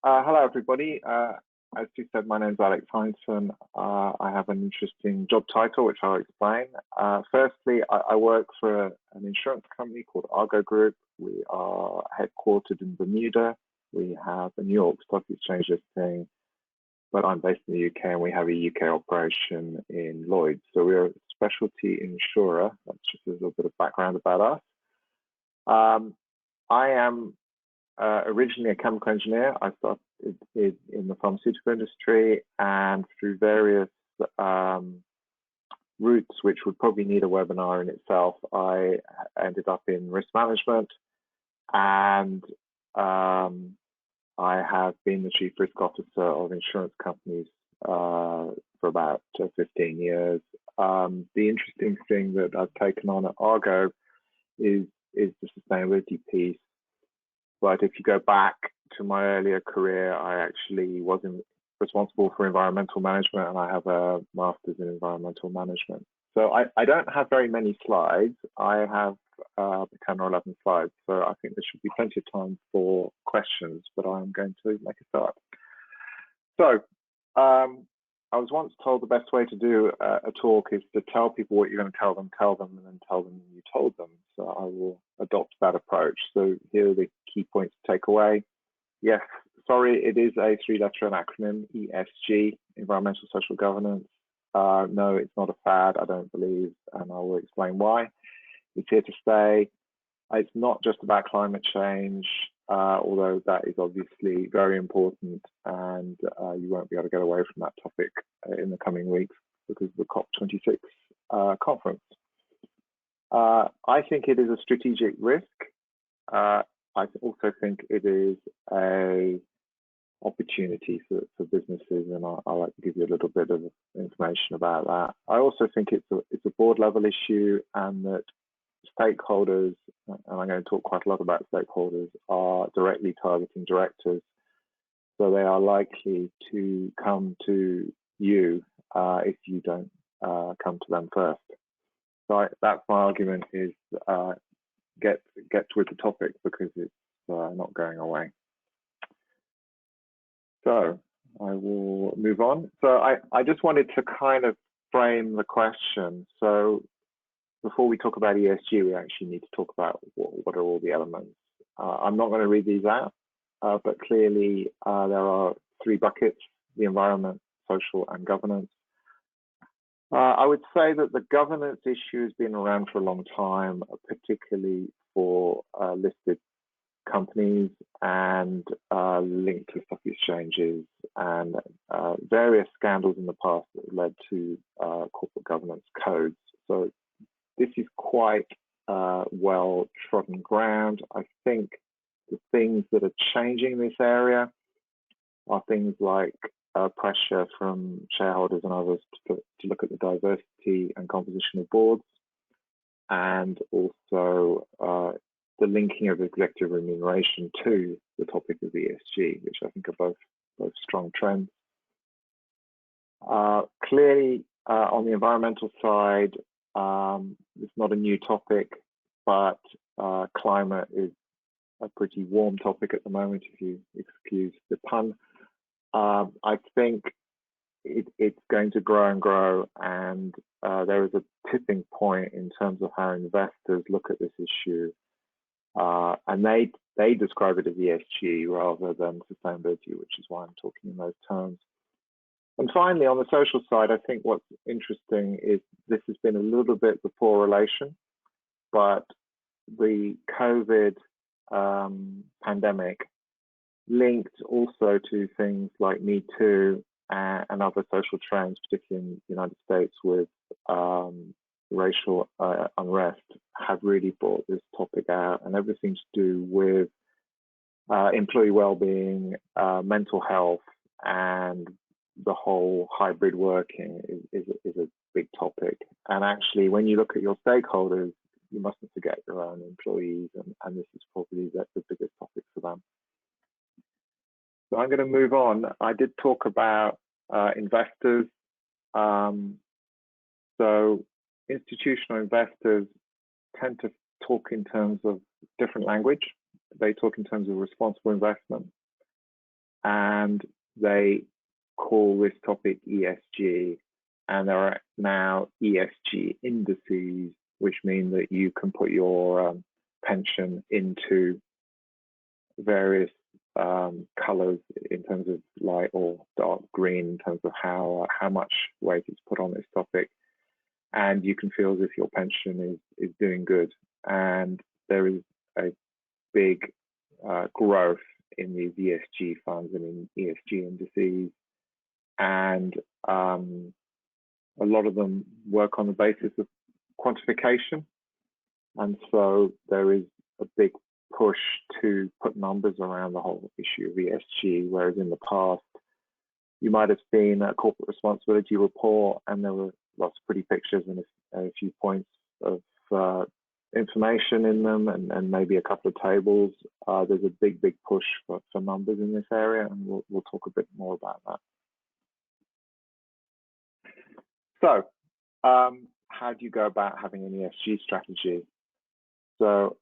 Hello, everybody. As you said, my name is Alex Hindson. I have an interesting job title, which I'll explain. Firstly, I work for an insurance company called ARGO Group. We are headquartered in Bermuda. We have a New York Stock Exchange listing, but I'm based in the UK, and we have a UK operation in Lloyd's. So we're a specialty insurer. That's just a little bit of background about us. I am originally a chemical engineer. I started in the pharmaceutical industry, and through various routes, which would probably need a webinar in itself, I ended up in risk management, and I have been the chief risk officer of insurance companies for about 15 years. The interesting thing that I've taken on at ARGO is the sustainability piece. But if you go back to my earlier career, I actually was responsible for environmental management, and I have a master's in environmental management. So I don't have very many slides. I have 10 or 11 slides, so I think there should be plenty of time for questions, but I'm going to make a start. So I was once told the best way to do a talk is to tell people what you're going to tell them, and then tell them you told them. So I will adopt that approach. So here are the key points to take away. Yes, sorry, it is a three-letter acronym, ESG, Environmental Social Governance. No, it's not a fad, I don't believe, and I will explain why. It's here to stay. It's not just about climate change, although that is obviously very important, and you won't be able to get away from that topic in the coming weeks because of the COP26 conference. I think it is a strategic risk. I also think it is a opportunity for businesses, and I'll give you a little bit of information about that. I also think it's a board level issue, and that stakeholders, and I'm going to talk quite a lot about stakeholders, are directly targeting directors. So they are likely to come to you if you don't come to them first. So that's my argument, is get with the topic, because it's not going away. So I will move on. So I just wanted to kind of frame the question. So before we talk about ESG, we actually need to talk about what are all the elements. I'm not going to read these out, but clearly there are three buckets: the environment, social, and governance. I would say that the governance issue has been around for a long time, particularly for listed companies and linked to stock exchanges, and various scandals in the past that led to corporate governance codes. So this is quite well trodden ground. I think the things that are changing in this area are things like pressure from shareholders and others to look at the diversity and composition of boards, and also the linking of executive remuneration to the topic of ESG, which I think are both strong trends. Clearly, on the environmental side, it's not a new topic, but climate is a pretty warm topic at the moment, if you excuse the pun. I think it's going to grow and grow, and there is a tipping point in terms of how investors look at this issue, and they describe it as ESG rather than sustainability, which is why I'm talking in those terms. And finally, on the social side, I think what's interesting is this has been a little bit the poor relation, but the COVID pandemic linked also to things like Me Too and other social trends, particularly in the United States with racial unrest, have really brought this topic out, and everything to do with employee well-being, mental health, and the whole hybrid working is a big topic. And actually, when you look at your stakeholders, you mustn't forget your own employees, and this is probably the biggest topic for them. So I'm going to move on. I did talk about investors. So institutional investors tend to talk in terms of different language. They talk in terms of responsible investment. and they call this topic ESG, and there are now ESG indices, which mean that you can put your pension into various colors in terms of light or dark green in terms of how much weight is put on this topic, and you can feel as if your pension is doing good. And there is a big growth in these ESG funds and in ESG indices, and a lot of them work on the basis of quantification, and so there is a big push to put numbers around the whole issue of ESG, whereas in the past you might have seen a corporate responsibility report and there were lots of pretty pictures and a few points of information in them, and maybe a couple of tables. There's a big push for numbers in this area, and we'll talk a bit more about that. So how do you go about having an ESG strategy? So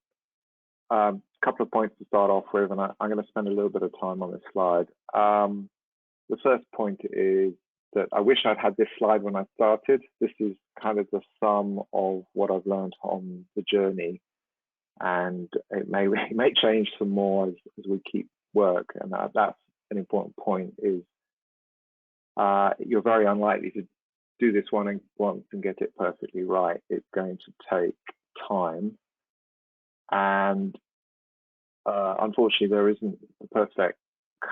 a couple of points to start off with, and I'm going to spend a little bit of time on this slide. The first point is that I wish I'd had this slide when I started. This is kind of the sum of what I've learned on the journey, and it may change some more as we keep work, and that's an important point. Is you're very unlikely to do this once and get it perfectly right. It's going to take time, and unfortunately there isn't a perfect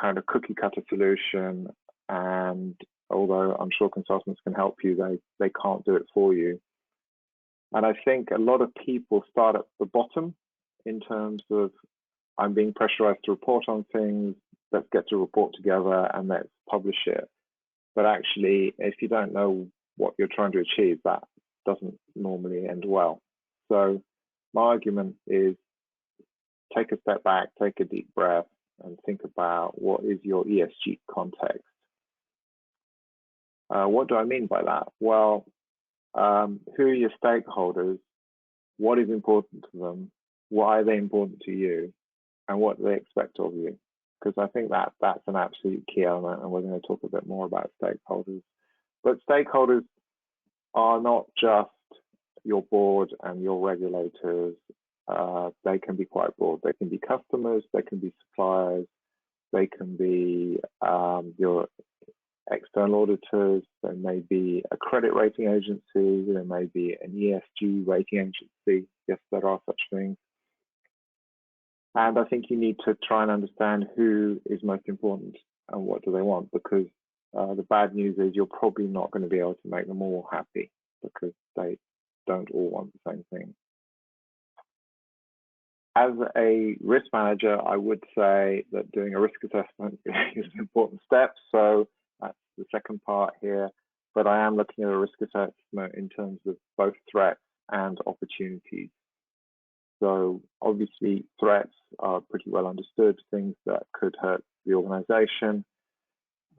kind of cookie cutter solution, and although I'm sure consultants can help you, they can't do it for you. And I think a lot of people start at the bottom in terms of, I'm being pressurized to report on things, let's get to report together and let's publish it. But actually, if you don't know what you're trying to achieve, that doesn't normally end well. So my argument is, take a step back, take a deep breath, and think about what is your ESG context. What do I mean by that? Well, who are your stakeholders? What is important to them? Why are they important to you? And what do they expect of you? Because I think that's an absolute key element, and we're going to talk a bit more about stakeholders. But stakeholders are not just your board and your regulators. They can be quite broad. They can be customers, they can be suppliers, they can be your external auditors, there may be a credit rating agency, there may be an ESG rating agency. Yes, there are such things. And I think you need to try and understand who is most important and what do they want, because the bad news is you're probably not going to be able to make them all happy, because they don't all want the same thing. As a risk manager, I would say that doing a risk assessment is an important step. So that's the second part here. But I am looking at a risk assessment in terms of both threats and opportunities. So obviously, threats are pretty well understood, things that could hurt the organization.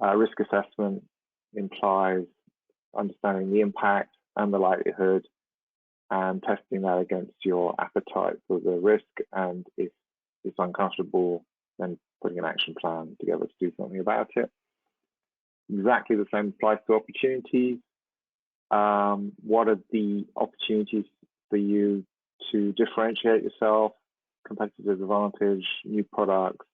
Risk assessment implies understanding the impact and the likelihood, and testing that against your appetite for the risk, and if it's uncomfortable, then putting an action plan together to do something about it. Exactly the same applies to opportunities. What are the opportunities for you to differentiate yourself, competitive advantage, new products,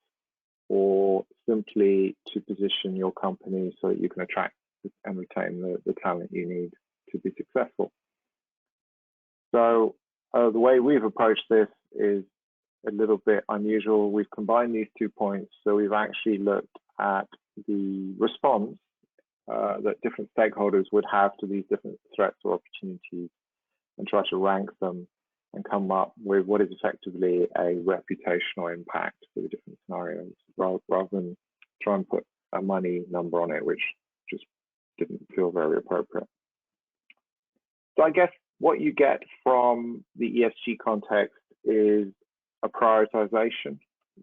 or simply to position your company so that you can attract and retain the talent you need to be successful? So the way we've approached this is a little bit unusual. We've combined these 2 points. So we've actually looked at the response that different stakeholders would have to these different threats or opportunities, and try to rank them and come up with what is effectively a reputational impact for the different scenarios, rather than try and put a money number on it, which just didn't feel very appropriate. So I guess what you get from the ESG context is a prioritization,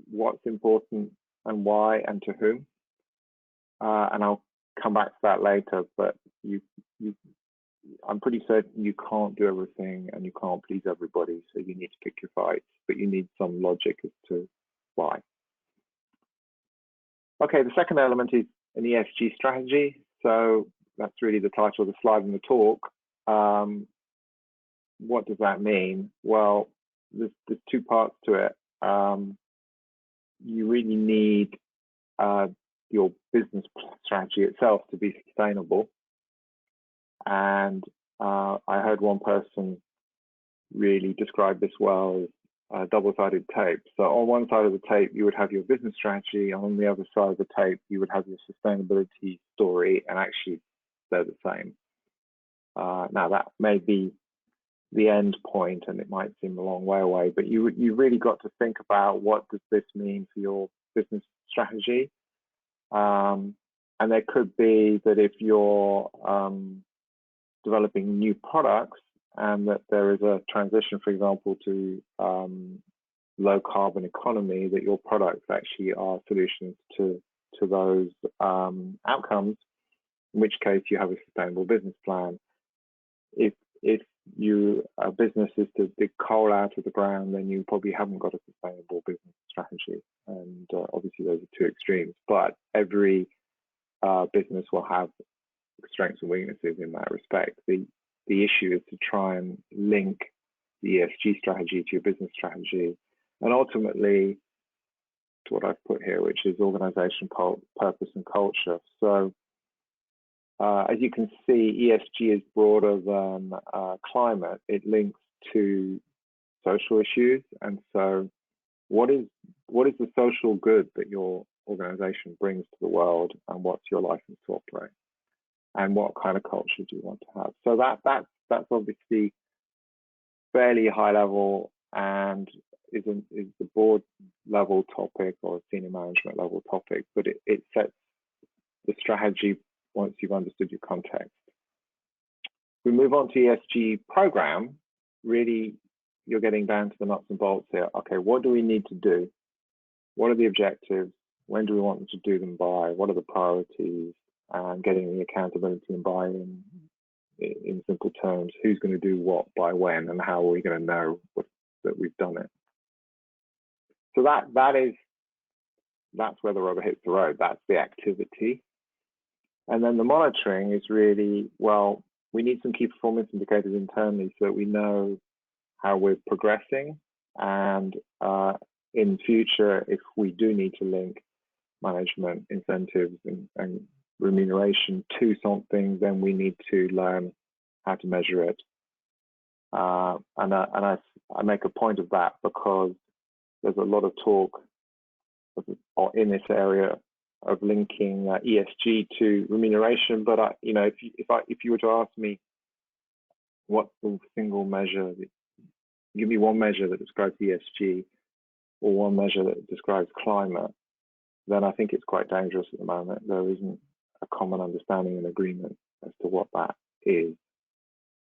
what's important and why and to whom. And I'll come back to that later, but I'm pretty certain you can't do everything and you can't please everybody, so you need to pick your fights, but you need some logic as to why. Okay, the second element is an ESG strategy. So that's really the title of the slide in the talk. What does that mean? Well, there's two parts to it. You really need your business strategy itself to be sustainable. And I heard one person really describe this well as double-sided tape. So on one side of the tape, you would have your business strategy. On the other side of the tape, you would have your sustainability story, and actually they're the same. Now that may be the end point, and it might seem a long way away, but you really got to think about what does this mean for your business strategy. And there could be that if you're developing new products and that there is a transition, for example, to low carbon economy, that your products actually are solutions to those outcomes, in which case you have a sustainable business plan. If your business is to dig coal out of the ground, then you probably haven't got a sustainable business strategy. And obviously those are two extremes, but every business will have strengths and weaknesses in that respect. The issue is to try and link the ESG strategy to your business strategy, and ultimately to what I've put here, which is organization, purpose, and culture. So as you can see, ESG is broader than climate. It links to social issues, and so what is the social good that your organization brings to the world, and what's your license to operate, and what kind of culture do you want to have? So that's obviously fairly high level, and is the board level topic or senior management level topic, but it sets the strategy once you've understood your context. We move on to ESG program. Really, you're getting down to the nuts and bolts here. Okay, what do we need to do? What are the objectives? When do we want them to do them by? What are the priorities? And getting the accountability and buy-in in simple terms. Who's going to do what by when, and how are we going to know that we've done it? So that's where the rubber hits the road. That's the activity. And then the monitoring is really, well, we need some key performance indicators internally so that we know how we're progressing. And in future, if we do need to link management incentives and remuneration to something, then we need to learn how to measure it. And I make a point of that because there's a lot of talk in this area of linking ESG to remuneration. But if you were to ask me what's the single measure, give me one measure that describes ESG or one measure that describes climate, then I think it's quite dangerous at the moment. There isn't a common understanding and agreement as to what that is.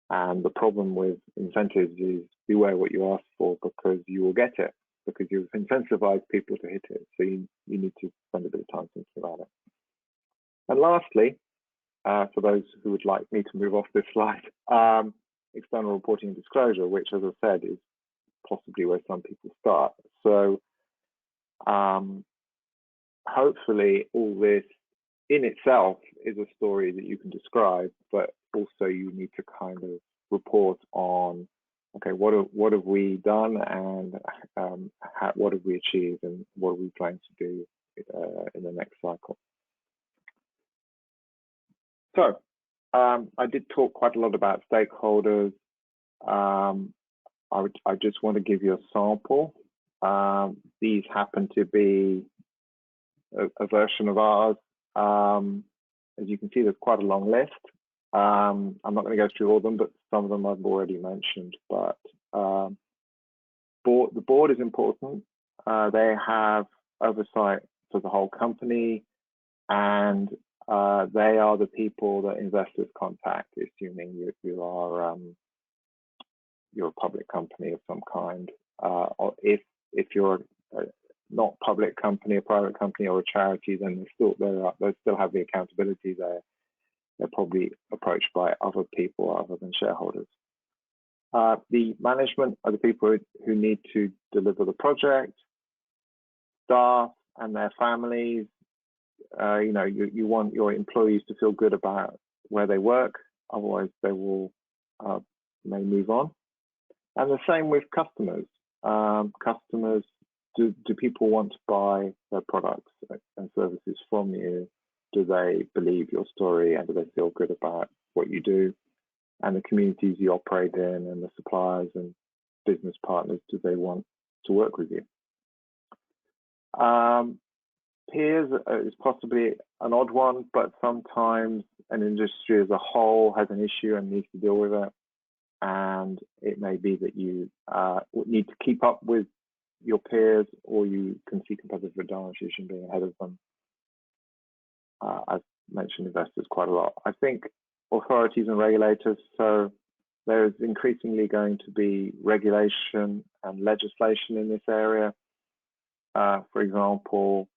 And the problem with incentives is beware what you ask for, because you will get it, because you've incentivized people to hit it. So you need to spend a bit of time thinking about it. And lastly, for those who would like me to move off this slide, external reporting and disclosure, which, as I said, is possibly where some people start. So hopefully all this in itself is a story that you can describe, but also you need to kind of report on, okay, what have we done, and what have we achieved, and what are we planning to do in the next cycle. So I did talk quite a lot about stakeholders. I just want to give you a sample. These happen to be a version of ours. As you can see, there's quite a long list. I'm not going to go through all of them, but some of them I've already mentioned. But the board is important. They have oversight for the whole company, and they are the people that investors contact, assuming you're a public company of some kind. Or if you're not public company, a private company, or a charity, then they still have the accountability there. They're probably approached by other people other than shareholders. The management are the people who need to deliver the project, staff and their families, you want your employees to feel good about where they work, otherwise they will may move on. And the same with customers. Customers, do people want to buy their products and services from you? Do they believe your story, and do they feel good about what you do? And the communities you operate in, and the suppliers and business partners, do they want to work with you? Peers is possibly an odd one, but sometimes an industry as a whole has an issue and needs to deal with it. And it may be that you need to keep up with your peers, or you can see competitive advantage in being ahead of them. I've mentioned investors quite a lot. I think authorities and regulators, so there's increasingly going to be regulation and legislation in this area. For example,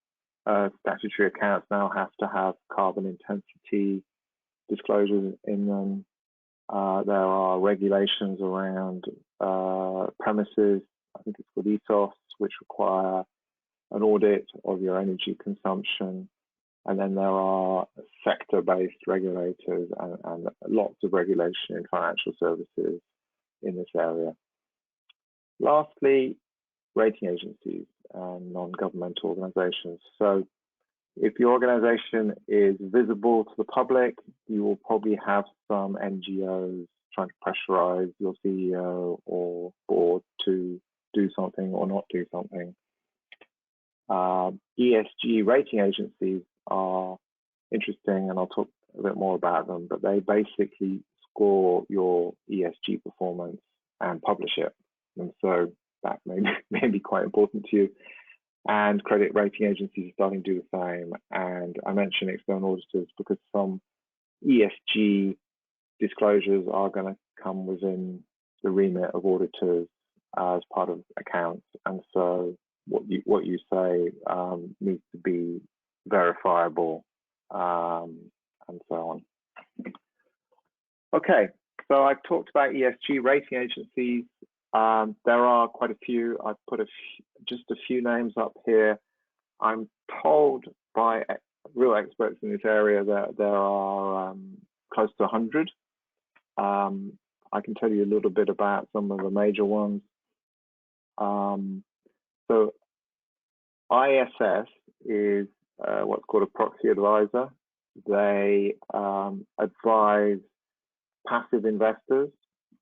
statutory accounts now have to have carbon intensity disclosures in them. There are regulations around premises, I think it's called ESOS, which require an audit of your energy consumption. And then there are sector-based regulators and lots of regulation in financial services in this area. Lastly, rating agencies and non-governmental organizations. So if your organization is visible to the public, you will probably have some NGOs trying to pressurize your CEO or board to do something or not do something. ESG rating agencies are interesting, and I'll talk a bit more about them, but they basically score your ESG performance and publish it. And so that may be quite important to you. And credit rating agencies are starting to do the same. And I mentioned external auditors because some ESG disclosures are going to come within the remit of auditors as part of accounts. And so what you say needs to be verifiable, and so on. Okay, so I've talked about ESG rating agencies. There are quite a few. I've put just a few names up here. I'm told by real experts in this area that there are close to 100. I can tell you a little bit about some of the major ones. So ISS is what's called a proxy advisor. They advise passive investors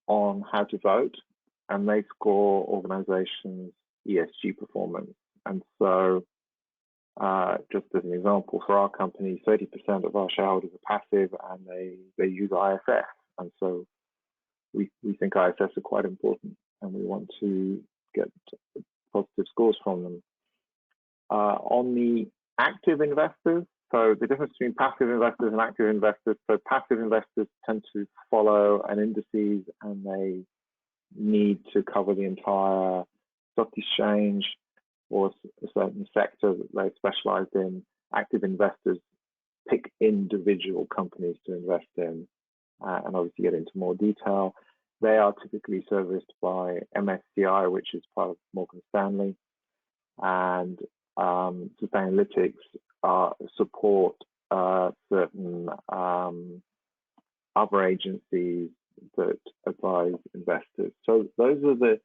on how to vote, and they score organizations' ESG performance. And so just as an example, for our company, 30% of our shareholders are passive, and they use ISS. And so we think ISS are quite important, and we want to get positive scores from them. On the active investors, so the difference between passive investors and active investors, so passive investors tend to follow an indices, and they need to cover the entire stock exchange or a certain sector that they specialize in. Active investors pick individual companies to invest in, and obviously get into more detail. They are typically serviced by MSCI, which is part of Morgan Stanley, and Sustainalytics support certain other agencies that advise investors. So those are the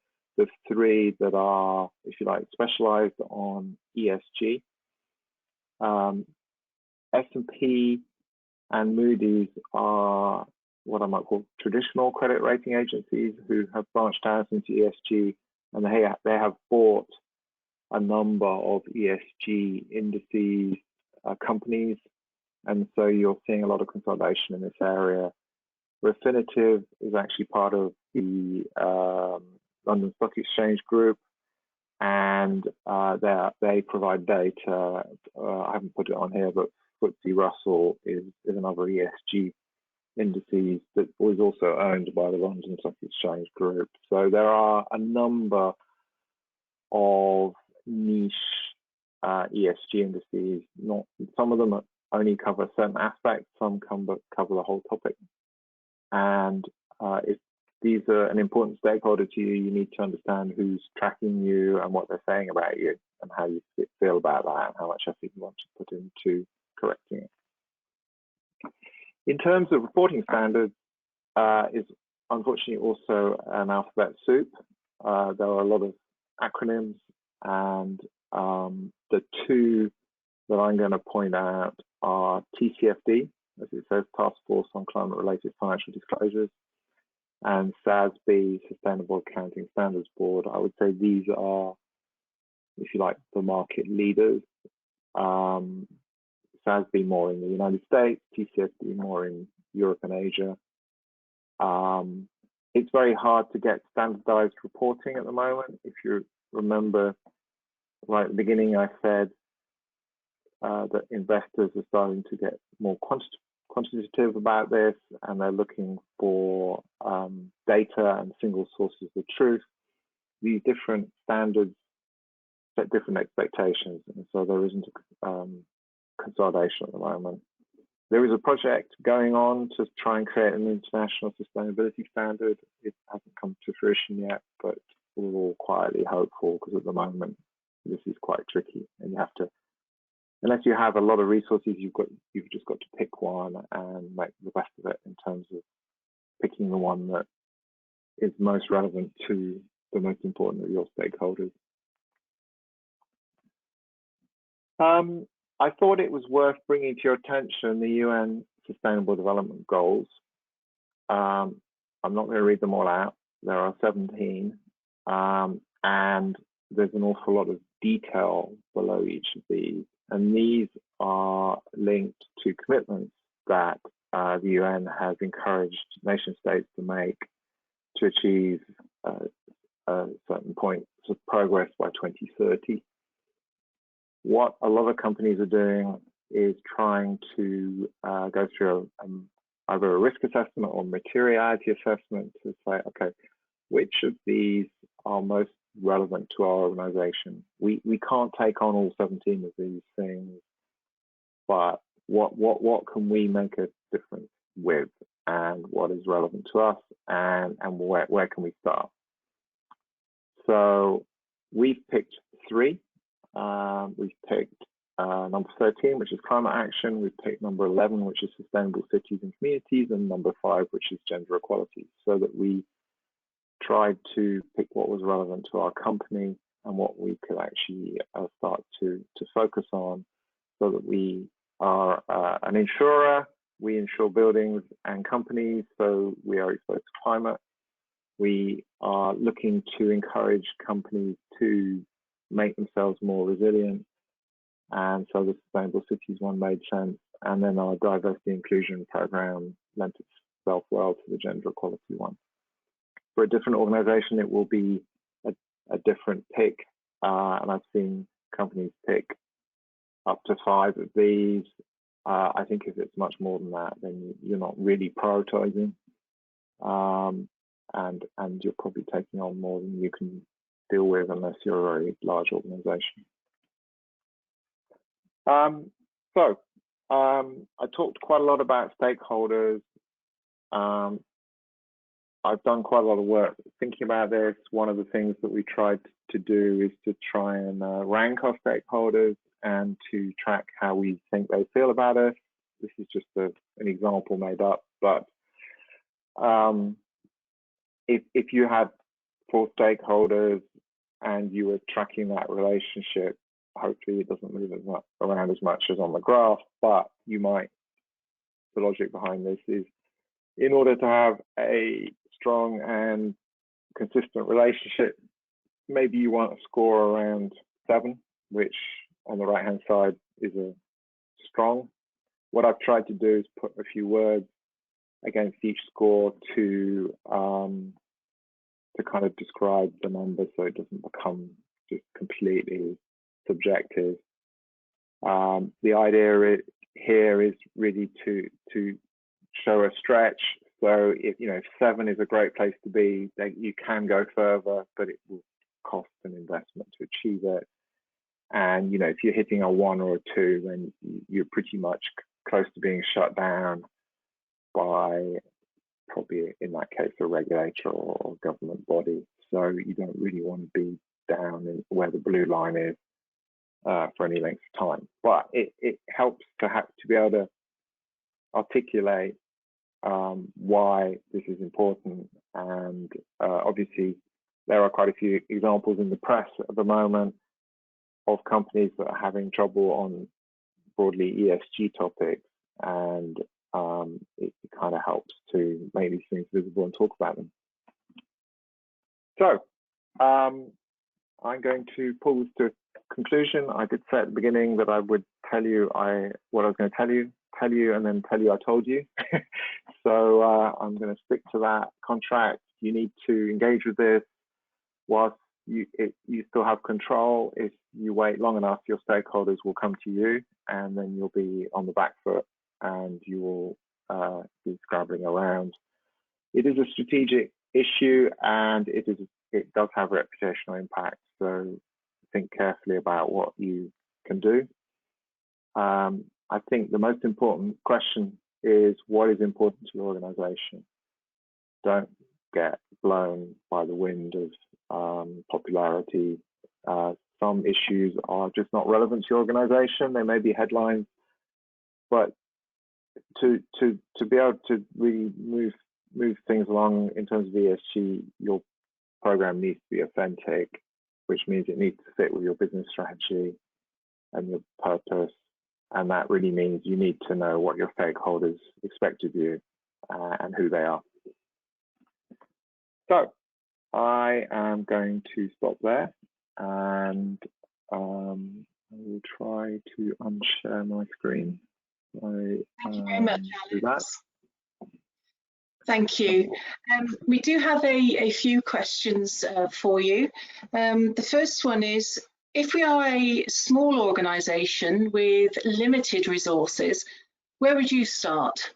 three that are, if you like, specialized on ESG. S&P and Moody's are what I might call traditional credit rating agencies who have branched out into ESG, and they have bought a number of ESG indices companies, and so you're seeing a lot of consolidation in this area. Refinitiv is actually part of the London Stock Exchange Group, and they provide data. I haven't put it on here, but FTSE Russell is another ESG indices that was also owned by the London Stock Exchange Group. So there are a number of niche ESG indices. Some of them only cover certain aspects, some cover the whole topic. And if these are an important stakeholder to you, you need to understand who's tracking you and what they're saying about you and how you feel about that and how much effort you want to put into correcting it. In terms of reporting standards, is unfortunately also an alphabet soup. There are a lot of acronyms, and the two that I'm going to point out are TCFD, as it says, Task Force on Climate-Related Financial Disclosures, and SASB, Sustainable Accounting Standards Board. I would say these are, if you like, the market leaders. SASB more in the United States, TCFD more in Europe and Asia. It's very hard to get standardized reporting at the moment. If you remember, right at the beginning, I said that investors are starting to get more quantitative about this, and they're looking for data and single sources of truth. These different standards set different expectations, and so there isn't a consolidation at the moment. There is a project going on to try and create an international sustainability standard. It hasn't come to fruition yet, but we're all quietly hopeful, because at the moment this is quite tricky, and you have to, unless you have a lot of resources, you've just got to pick one and make the best of it in terms of picking the one that is most relevant to the most important of your stakeholders. I thought it was worth bringing to your attention the UN Sustainable Development Goals. I'm not going to read them all out. There are 17, and there's an awful lot of detail below each of these. And these are linked to commitments that the UN has encouraged nation states to make to achieve certain points of progress by 2030. What a lot of companies are doing is trying to go through either a risk assessment or materiality assessment to say, okay, which of these are most relevant to our organization? We can't take on all 17 of these things, but what can we make a difference with, and what is relevant to us, and where can we start? So we've picked 3. We've picked number 13, which is climate action. We've picked number 11, which is sustainable cities and communities, and number 5, which is gender equality, so that we tried to pick what was relevant to our company and what we could actually start to focus on, so that we are an insurer. We insure buildings and companies, so we are exposed to climate. We are looking to encourage companies to make themselves more resilient, and so the Sustainable Cities one made sense. And then our diversity inclusion program lent itself well to the gender equality one. For a different organization, it will be a different pick, and I've seen companies pick up to 5 of these. I think if it's much more than that, then you're not really prioritizing, and you're probably taking on more than you can deal with unless you're a very large organization. I talked quite a lot about stakeholders. I've done quite a lot of work thinking about this. One of the things that we tried to do is to try and rank our stakeholders and to track how we think they feel about us. This is just an example made up, but if you had 4 stakeholders and you were tracking that relationship, hopefully it doesn't move around as much as on the graph, but you might, the logic behind this is, in order to have a strong and consistent relationship, maybe you want a score around 7, which on the right hand side is a strong. What I've tried to do is put a few words against each score to kind of describe the number, so it doesn't become just completely subjective. The idea here is really to show a stretch. So if 7 is a great place to be, then you can go further, but it will cost an investment to achieve it. And if you're hitting a 1 or a 2, then you're pretty much close to being shut down by, probably in that case, a regulator or government body. So you don't really want to be down in where the blue line is. for any length of time. But it helps to be able to articulate why this is important. And obviously, there are quite a few examples in the press at the moment of companies that are having trouble on broadly ESG topics, and it kind of helps to make these things visible and talk about them. So I'm going to pull this to a conclusion. I did say at the beginning that I would tell you what I was going to tell you, and then tell you I told you. So I'm going to stick to that contract. You need to engage with this whilst you still have control. If you wait long enough, your stakeholders will come to you, and then you'll be on the back foot, and you will be scrabbling around. It is a strategic issue, and it does have reputational impact. So think carefully about what you can do. I think the most important question is, what is important to your organization? Don't get blown by the wind of popularity. Some issues are just not relevant to your organization. They may be headlines, but to be able to really move things along in terms of ESG, your program needs to be authentic, which means it needs to fit with your business strategy and your purpose. And that really means you need to know what your stakeholders expect of you and who they are. So I am going to stop there, and I will try to unshare my screen. Thank you very much, Alex. Thank you. We do have a few questions for you. The first one is, if we are a small organisation with limited resources, where would you start?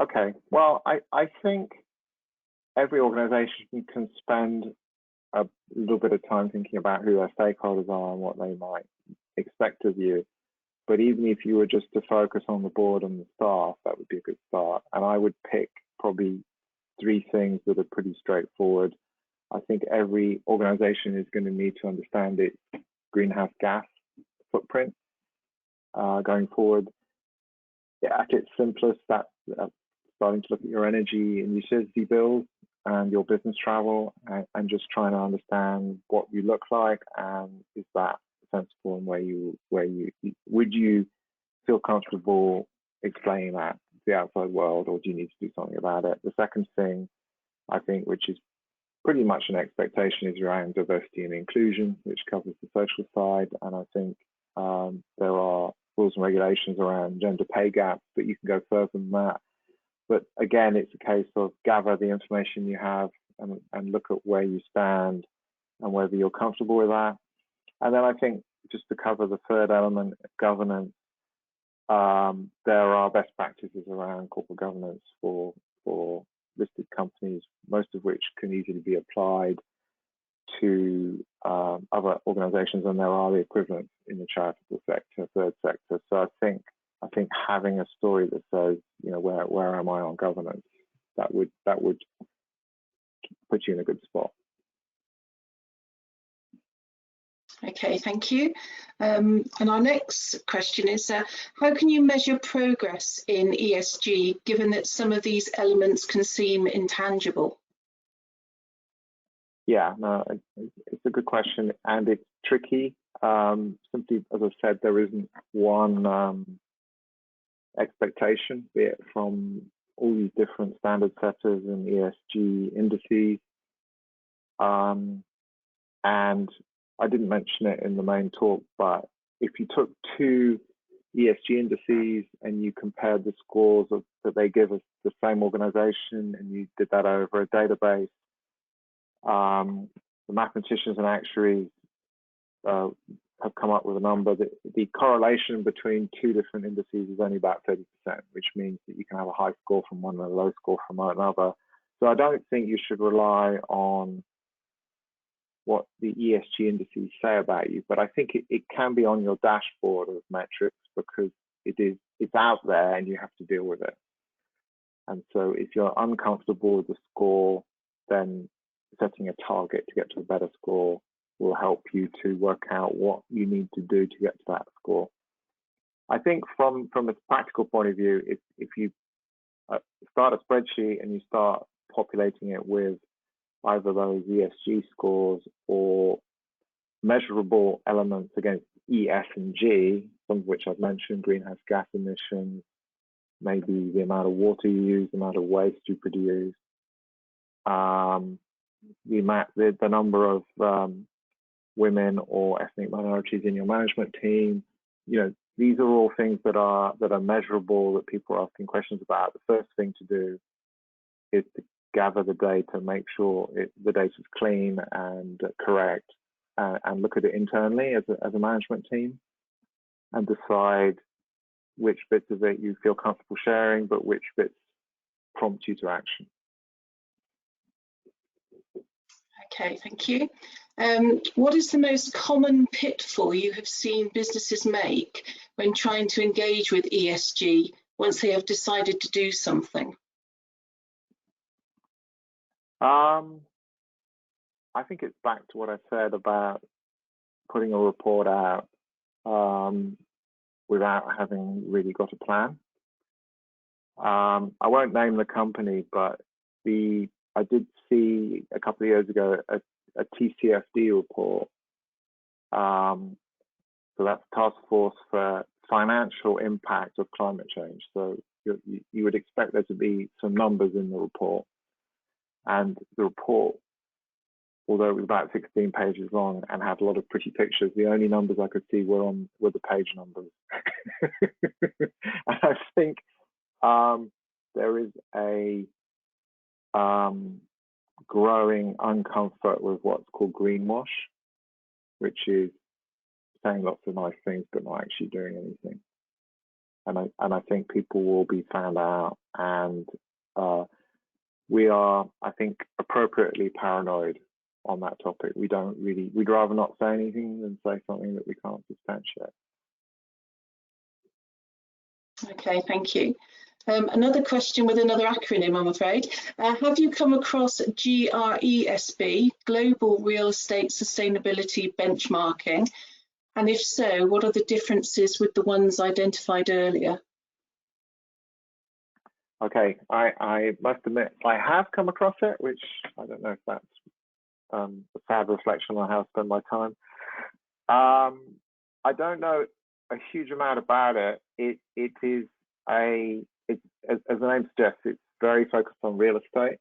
Okay, well, I think every organisation can spend a little bit of time thinking about who their stakeholders are and what they might expect of you. But even if you were just to focus on the board and the staff, that would be a good start. And I would pick probably 3 things that are pretty straightforward. I think every organization is going to need to understand its greenhouse gas footprint going forward. At its simplest, that's starting to look at your energy and utility bills and your business travel, and just trying to understand what you look like, and is that sensible, and would you feel comfortable explaining that to the outside world, or do you need to do something about it? The second thing, I think, which is pretty much an expectation, is around diversity and inclusion, which covers the social side. And I think there are rules and regulations around gender pay gaps, but you can go further than that. But again, it's a case of gather the information you have and look at where you stand and whether you're comfortable with that. And then I think, just to cover the third element, governance, there are best practices around corporate governance for listed companies, most of which can easily be applied to other organizations, and there are the equivalents in the charitable sector, third sector. So I think having a story that says, you know, where am I on governance, that would put you in a good spot. Okay, thank you. And our next question is, how can you measure progress in ESG, given that some of these elements can seem intangible? Yeah, no, it's a good question, and it's tricky. Simply, as I said, there isn't one expectation, be it from all these different standard setters and ESG indices. And I didn't mention it in the main talk, but if you took 2 ESG indices and you compared the scores that they give us, the same organization, and you did that over a database, the mathematicians and actuaries have come up with a number that the correlation between 2 different indices is only about 30%, which means that you can have a high score from one and a low score from another. So I don't think you should rely on what the ESG indices say about you, but I think it can be on your dashboard of metrics, because it's out there and you have to deal with it. And so if you're uncomfortable with the score, then setting a target to get to a better score will help you to work out what you need to do to get to that score. I think from a practical point of view, if you start a spreadsheet and you start populating it with either those ESG scores or measurable elements against E, S, and G, some of which I've mentioned, greenhouse gas emissions, maybe the amount of water you use, the amount of waste you produce, the number of women or ethnic minorities in your management team. You know, these are all things that are measurable, that people are asking questions about. The first thing to do is to gather the data, make sure the data is clean and correct, and look at it internally as a management team, and decide which bits of it you feel comfortable sharing, but which bits prompt you to action. Okay, thank you. What is the most common pitfall you have seen businesses make when trying to engage with ESG once they have decided to do something? I think it's back to what I said about putting a report out without having really got a plan. I won't name the company, but I did see a couple of years ago a TCFD report. So that's Task Force for Financial Impact of Climate Change. So you would expect there to be some numbers in the report. And the report, although it was about 16 pages long and had a lot of pretty pictures, the only numbers I could see were the page numbers. And I think there is a growing uncomfort with what's called greenwash, which is saying lots of nice things but not actually doing anything. And I think people will be found out, and we are, I think, appropriately paranoid on that topic. We'd rather not say anything than say something that we can't substantiate. Okay, thank you. Another question with another acronym, I'm afraid. Have you come across GRESB, Global Real Estate Sustainability Benchmarking? And if so, what are the differences with the ones identified earlier? Okay, I must admit I have come across it, which I don't know if that's a sad reflection on how I spend my time. I don't know a huge amount about it. It is as the name suggests, it's very focused on real estate,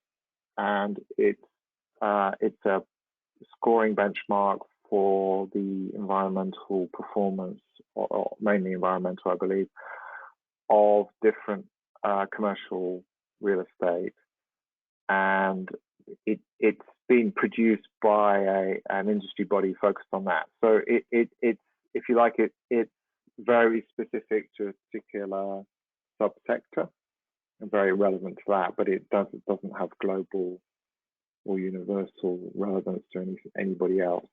and it's a scoring benchmark for the environmental performance, or mainly environmental, I believe, of different commercial real estate. And it's been produced by an industry body focused on that. So it's, if you like, it's very specific to a particular subsector and very relevant to that, but it doesn't have global or universal relevance to anybody else.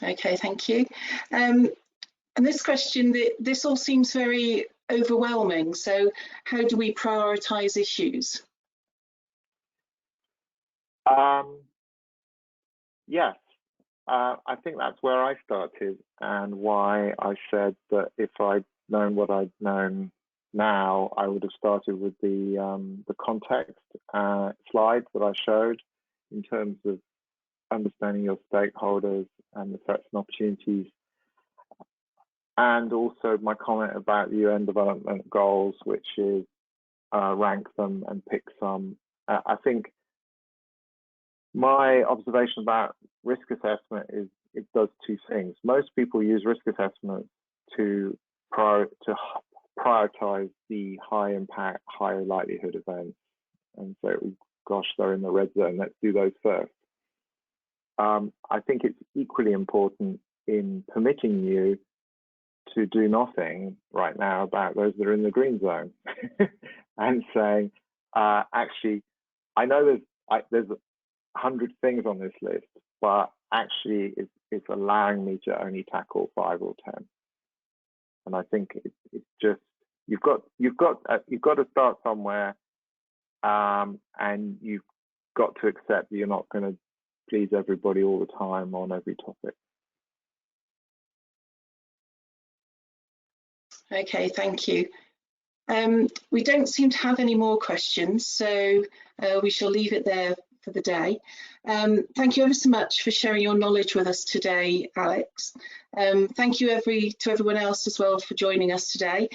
Okay, thank you. And this question, this all seems very overwhelming. So how do we prioritize issues? Yes, I think that's where I started, and why I said that if I'd known what I'd known now, I would have started with the context slides that I showed in terms of understanding your stakeholders and the threats and opportunities, and also my comment about the UN Development Goals, which is rank them and pick some. I think my observation about risk assessment is it does two things. Most people use risk assessment to prioritize the high impact, high likelihood events, and say, oh, gosh, they're in the red zone, let's do those first. I think it's equally important in permitting you to do nothing right now about those that are in the green zone and saying, actually, I know there's 100 things on this list, but actually it's allowing me to only tackle 5 or 10. And I think it's just, you've got to start somewhere, and got to accept that you're not going to please everybody all the time on every topic. Okay, thank you. We don't seem to have any more questions, so we shall leave it there for the day. Thank you ever so much for sharing your knowledge with us today, Alex. Thank you to everyone else as well for joining us today.